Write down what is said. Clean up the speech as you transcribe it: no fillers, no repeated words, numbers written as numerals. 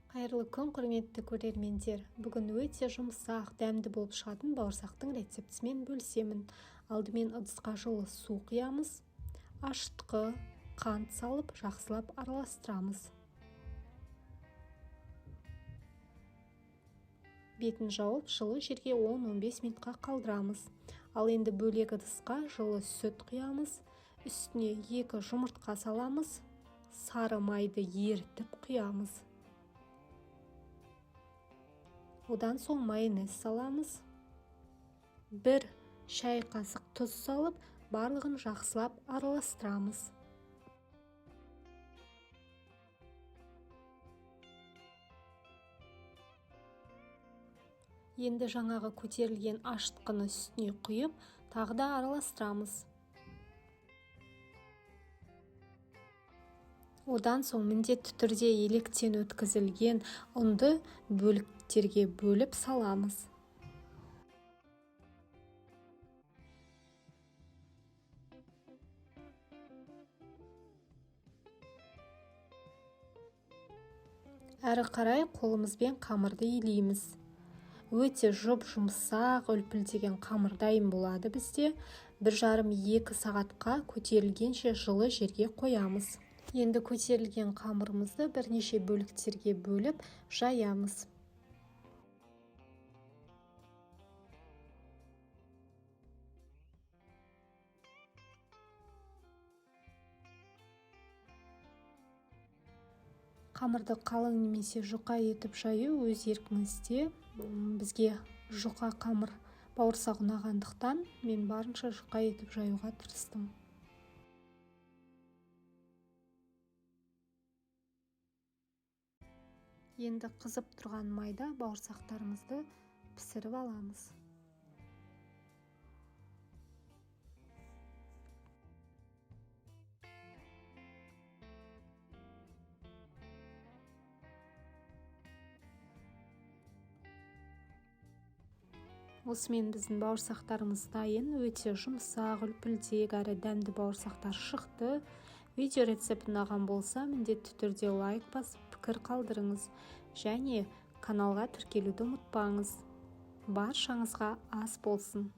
Қайырлы күн, құрметті көрермендер. Бүгін өте жұмсақ, дәмді болып шығатын бауырсақтың рецептісімен бөлісемін. Алдымен ыдысқа жылы су құямыз. Ашытқы, қант салып, жақсылап араластырамыз. Бетін жауып, жылы жерге 10-15 минутқа қалдырамыз. Ал енді бөлек ыдысқа жылы сүт құямыз. Үстіне 2 жұмыртқа саламыз. Сары майды ерітіп құямыз. Одан соң майонез саламыз. 1 шай қасық тұз салып, барлығын жақсылап араластырамыз. Енді жаңағы көтерілген ашытқыны үстіне құйып, тағы да араластырамыз. Одан соң міндетті түрде електен өткізілген ұнды бөліктерге бөліп саламыз. Әрі қарай қолымызбен қамырды илейміз. Өте жұмсақ, үлпілдеген қамыр дайын болады бізде. 1,5-2 сағатқа көтерілгенше жылы жерге қоямыз. Енді көтерілген қамырымызды бірнеше бөліктерге бөліп жаямыз. Қамырды қалың немесе жұқа етіп жаю өз еркіңізде. Бізге жұқа қамыр бауырсақ ұнағандықтан мен барынша жұқа етіп жаюға тырыстым. Енді қызып тұрған майда бауырсақтарымызды пісіріп аламыз. Осымен біздің бауырсақтарымыз дайын. Өте жұмсақ, үлпілдек әрі дәмді бауырсақтар шықты. Видео рецепт ұнаған болса, міндетті түрде лайк басып, пікір қалдырыңыз. Және каналға тіркелуді ұмытпаңыз. Баршаңызға ас болсын.